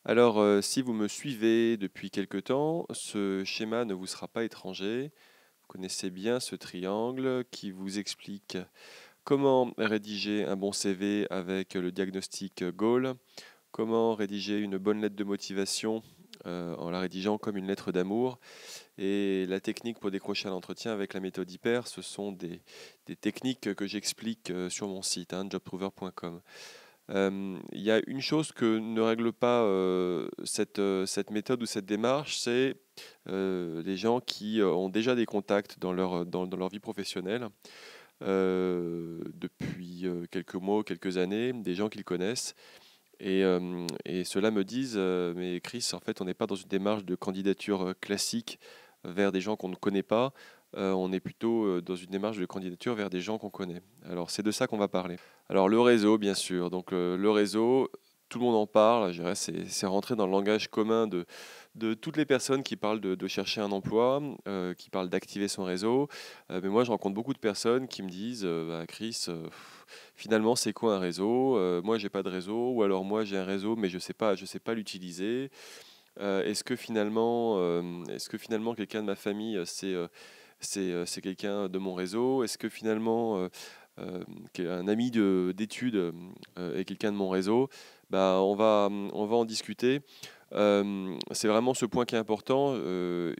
Alors, si vous me suivez depuis quelque temps, ce schéma ne vous sera pas étranger. Vous connaissez bien ce triangle qui vous explique comment rédiger un bon CV avec le diagnostic Goal, comment rédiger une bonne lettre de motivation en la rédigeant comme une lettre d'amour, et la technique pour décrocher un entretien avec la méthode hyper. Ce sont des techniques que j'explique sur mon site, jobtrover.com. Il y a une chose que ne règle pas cette méthode ou cette démarche, c'est les gens qui ont déjà des contacts dans leur vie professionnelle depuis quelques mois, quelques années, des gens qu'ils connaissent. Et ceux-là me disent, mais Chris, en fait, on n'est pas dans une démarche de candidature classique vers des gens qu'on ne connaît pas. On est plutôt dans une démarche de candidature vers des gens qu'on connaît. Alors, c'est de ça qu'on va parler. Alors, le réseau, bien sûr. Donc, le réseau, tout le monde en parle. Je dirais, c'est rentré dans le langage commun de toutes les personnes qui parlent de chercher un emploi, qui parlent d'activer son réseau. Mais moi, je rencontre beaucoup de personnes qui me disent, bah, Chris, finalement, c'est quoi un réseau? Moi, j'ai pas de réseau, ou alors moi, j'ai un réseau, mais je sais pas l'utiliser. Est-ce que finalement quelqu'un de ma famille, c'est quelqu'un de mon réseau? Est-ce que finalement un ami d'études est quelqu'un de mon réseau? Bah, on va en discuter. C'est vraiment ce point qui est important. Le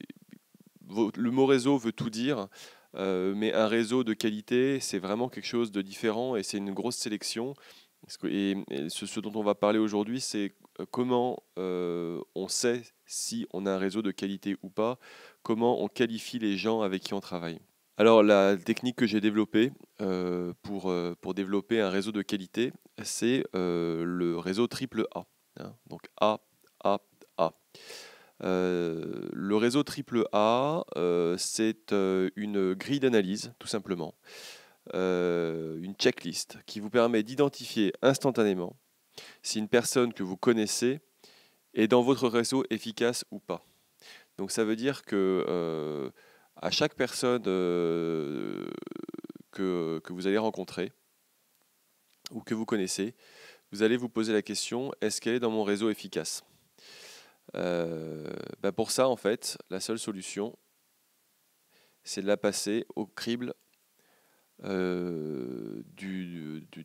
mot réseau veut tout dire, mais un réseau de qualité, c'est vraiment quelque chose de différent et c'est une grosse sélection. Et ce dont on va parler aujourd'hui, c'est comment on sait si on a un réseau de qualité ou pas, comment on qualifie les gens avec qui on travaille. Alors, la technique que j'ai développée pour développer un réseau de qualité, c'est le réseau triple A, hein. Donc A, A, A. Le réseau triple A, c'est une grille d'analyse, tout simplement, une checklist qui vous permet d'identifier instantanément si une personne que vous connaissez est dans votre réseau efficace ou pas. Donc ça veut dire que à chaque personne que vous allez rencontrer ou que vous connaissez, vous allez vous poser la question, est-ce qu'elle est dans mon réseau efficace? Bah pour ça, en fait, la seule solution, c'est de la passer au crible de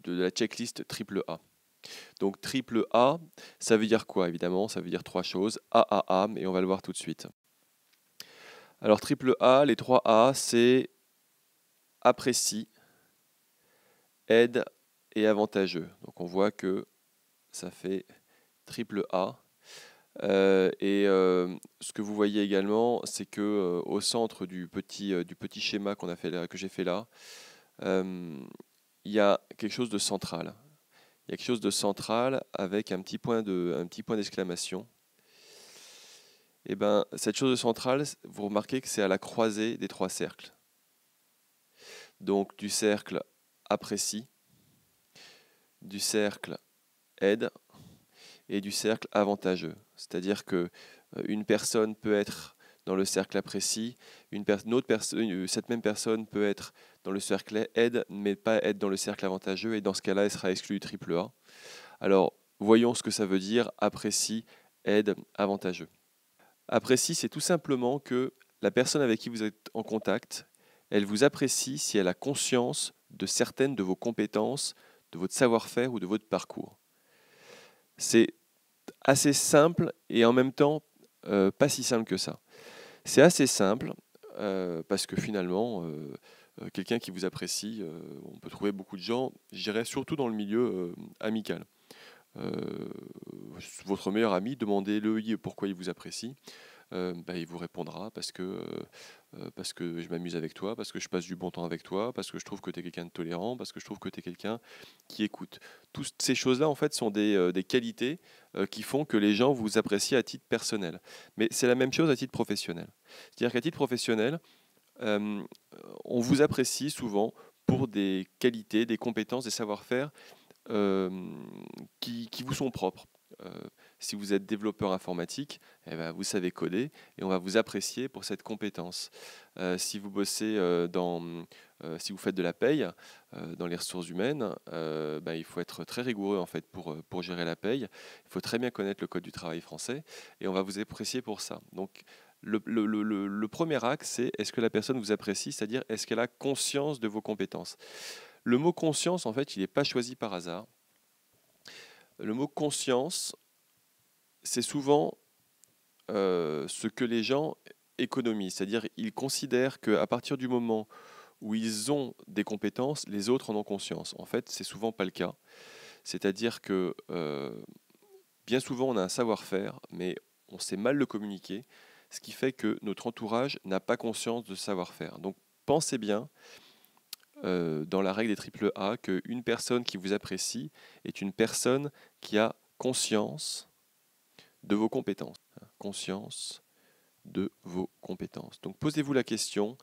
la checklist triple A. Donc triple A, ça veut dire quoi? Évidemment, ça veut dire trois choses. A, et on va le voir tout de suite. Alors triple A, les trois A, c'est apprécie, aide et avantageux. Donc on voit que ça fait triple A. Ce que vous voyez également, c'est que au centre du petit schéma qu'on a fait là, que j'ai fait là, il y a quelque chose de central. Il y a quelque chose de central avec un petit point d'exclamation. Et ben, cette chose de centrale, vous remarquez que c'est à la croisée des trois cercles. Donc du cercle apprécie, du cercle aide et du cercle avantageux. C'est-à-dire que une personne peut être dans le cercle apprécie, cette même personne peut être dans le cercle aide, mais pas être dans le cercle avantageux, et dans ce cas-là, elle sera exclue du triple A. Alors, voyons ce que ça veut dire apprécie, aide, avantageux. Apprécie, c'est tout simplement que la personne avec qui vous êtes en contact, elle vous apprécie si elle a conscience de certaines de vos compétences, de votre savoir-faire ou de votre parcours. C'est assez simple et en même temps pas si simple que ça. C'est assez simple parce que finalement, quelqu'un qui vous apprécie, on peut trouver beaucoup de gens, je dirais surtout dans le milieu amical. Votre meilleur ami, demandez-le pourquoi il vous apprécie. Bah, il vous répondra parce que je m'amuse avec toi, parce que je passe du bon temps avec toi, parce que je trouve que tu es quelqu'un de tolérant, parce que je trouve que tu es quelqu'un qui écoute. Toutes ces choses-là, en fait, sont des qualités qui font que les gens vous apprécient à titre personnel. Mais c'est la même chose à titre professionnel. C'est-à-dire qu'à titre professionnel, euh, on vous apprécie souvent pour des qualités, des compétences, des savoir-faire euh, qui vous sont propres. euh, si vous êtes développeur informatique, eh ben, vous savez coder et on va vous apprécier pour cette compétence. Si vous bossez si vous faites de la paye dans les ressources humaines, ben, il faut être très rigoureux en fait pour gérer la paye. Il faut très bien connaître le code du travail français et on va vous apprécier pour ça. Donc le premier axe, c'est est-ce que la personne vous apprécie, c'est-à-dire est-ce qu'elle a conscience de vos compétences. Le mot conscience, en fait, il n'est pas choisi par hasard. Le mot conscience, c'est souvent ce que les gens économisent, c'est-à-dire ils considèrent qu'à partir du moment où ils ont des compétences, les autres en ont conscience. En fait, c'est souvent pas le cas. C'est-à-dire que bien souvent on a un savoir-faire, mais on sait mal le communiquer, ce qui fait que notre entourage n'a pas conscience de ce savoir-faire. Donc pensez bien dans la règle des triple A qu'une personne qui vous apprécie est une personne qui a conscience de vos compétences. Conscience de vos compétences. Donc posez-vous la question,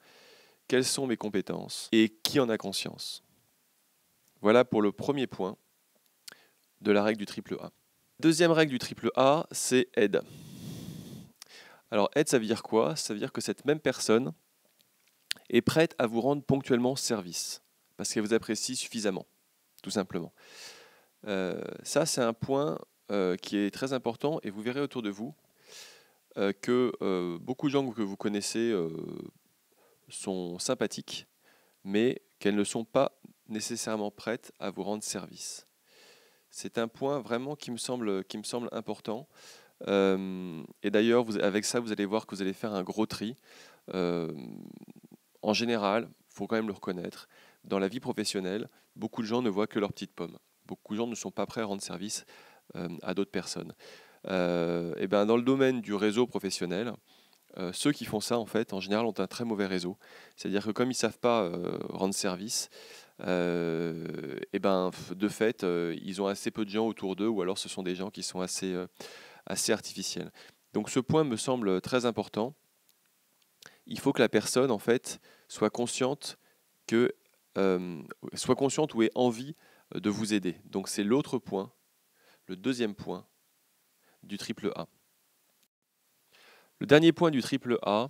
quelles sont mes compétences et qui en a conscience? Voilà pour le premier point de la règle du triple A. Deuxième règle du triple A, c'est aide. Alors aide, ça veut dire quoi? Ça veut dire que cette même personne est prête à vous rendre ponctuellement service, parce qu'elle vous apprécie suffisamment, tout simplement. Ça, c'est un point qui est très important, et vous verrez autour de vous que beaucoup de gens que vous connaissez sont sympathiques, mais qu'elles ne sont pas nécessairement prêtes à vous rendre service. C'est un point vraiment qui me semble important. Et d'ailleurs, avec ça, vous allez voir que vous allez faire un gros tri. En général, il faut quand même le reconnaître, dans la vie professionnelle, beaucoup de gens ne voient que leurs petites pommes. Beaucoup de gens ne sont pas prêts à rendre service à d'autres personnes. Et ben, dans le domaine du réseau professionnel, ceux qui font ça, en fait, en général, ont un très mauvais réseau. C'est-à-dire que comme ils ne savent pas rendre service, et ben, de fait, ils ont assez peu de gens autour d'eux, ou alors ce sont des gens qui sont assez artificiels. Donc ce point me semble très important. Il faut que la personne, en fait, soit consciente ou ait envie de vous aider. Donc c'est l'autre point, le deuxième point du triple A. Le dernier point du triple A,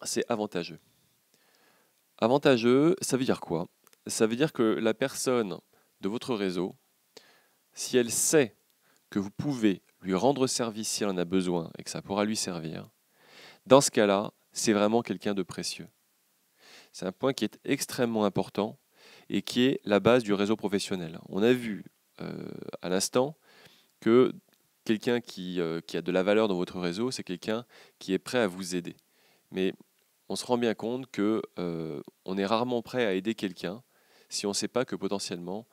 c'est avantageux. Avantageux, ça veut dire quoi? Ça veut dire que la personne de votre réseau, si elle sait que vous pouvez lui rendre service si elle en a besoin et que ça pourra lui servir, dans ce cas-là, c'est vraiment quelqu'un de précieux. C'est un point qui est extrêmement important et qui est la base du réseau professionnel. On a vu à l'instant que quelqu'un qui a de la valeur dans votre réseau, c'est quelqu'un qui est prêt à vous aider. Mais on se rend bien compte que on est rarement prêt à aider quelqu'un si on ne sait pas que potentiellement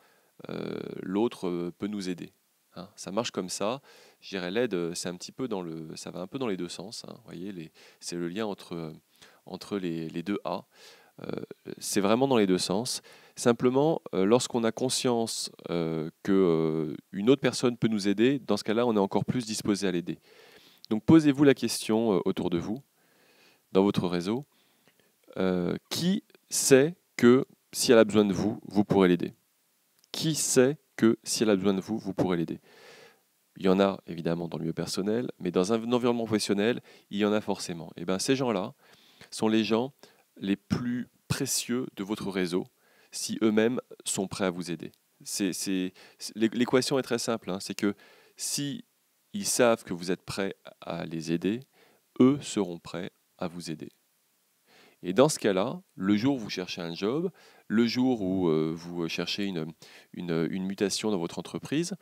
l'autre peut nous aider. Hein, ça marche comme ça. Je dirais l'aide, c'est un petit peu ça va un peu dans les deux sens. Hein, vous voyez, c'est le lien entre les deux A. C'est vraiment dans les deux sens. Simplement, lorsqu'on a conscience qu'une autre personne peut nous aider, dans ce cas-là, on est encore plus disposé à l'aider. Donc posez-vous la question autour de vous, dans votre réseau, qui sait que si elle a besoin de vous, vous pourrez l'aider? Qui sait que si elle a besoin de vous, vous pourrez l'aider? Il y en a évidemment dans le milieu personnel, mais dans un environnement professionnel, il y en a forcément. Et bien ces gens-là sont les gens les plus précieux de votre réseau si eux-mêmes sont prêts à vous aider. L'équation est très simple, hein, c'est que si ils savent que vous êtes prêt à les aider, eux seront prêts à vous aider. Et dans ce cas-là, le jour où vous cherchez un job, le jour où vous cherchez une mutation dans votre entreprise,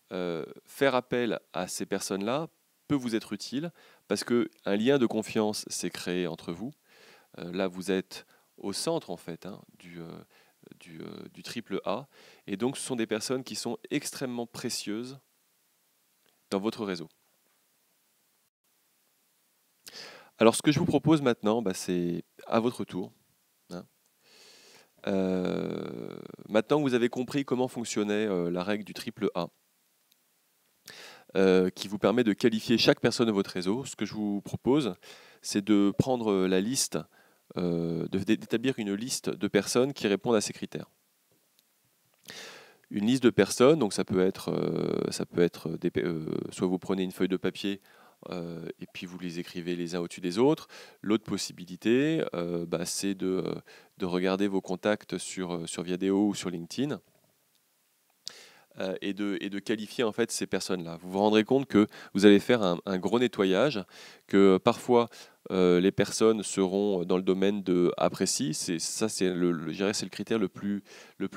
faire appel à ces personnes-là peut vous être utile parce qu'un lien de confiance s'est créé entre vous. Là, vous êtes au centre en fait hein, du triple A. Et donc, ce sont des personnes qui sont extrêmement précieuses dans votre réseau. Alors, ce que je vous propose maintenant, c'est à votre tour. Hein. Maintenant que vous avez compris comment fonctionnait la règle du triple A, qui vous permet de qualifier chaque personne de votre réseau, ce que je vous propose, c'est de prendre la liste, d'établir une liste de personnes qui répondent à ces critères. une liste de personnes, donc ça peut être soit vous prenez une feuille de papier et puis vous les écrivez les uns au-dessus des autres. L'autre possibilité, c'est de regarder vos contacts sur Viadeo ou sur LinkedIn et de qualifier en fait ces personnes-là. Vous vous rendrez compte que vous allez faire un gros nettoyage, que parfois les personnes seront dans le domaine de apprécie. Ça, je dirais, c'est le critère le plus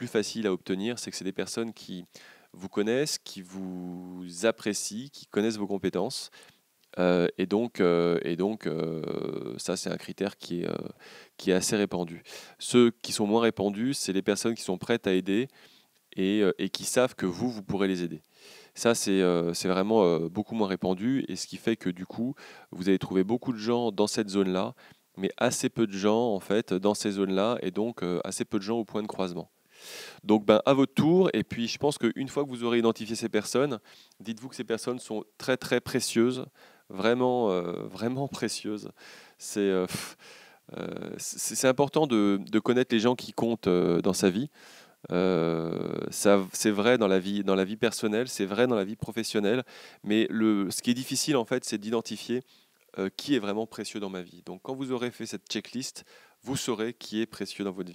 facile à obtenir, c'est que c'est des personnes qui vous connaissent, qui vous apprécient, qui connaissent vos compétences. Ça, c'est un critère qui est assez répandu. Ceux qui sont moins répandus, c'est les personnes qui sont prêtes à aider et qui savent que vous pourrez les aider. Ça, c'est vraiment beaucoup moins répandu et ce qui fait que du coup, vous allez trouver beaucoup de gens dans cette zone-là, mais assez peu de gens en fait dans ces zones-là et donc assez peu de gens au point de croisement. Donc, à votre tour, et puis je pense qu'une fois que vous aurez identifié ces personnes, dites-vous que ces personnes sont très très précieuses, vraiment, vraiment précieuses. C'est c'est important de connaître les gens qui comptent dans sa vie. Ça, c'est vrai dans la vie personnelle, c'est vrai dans la vie professionnelle, mais ce qui est difficile en fait, c'est d'identifier qui est vraiment précieux dans ma vie. Donc quand vous aurez fait cette checklist, vous saurez qui est précieux dans votre vie.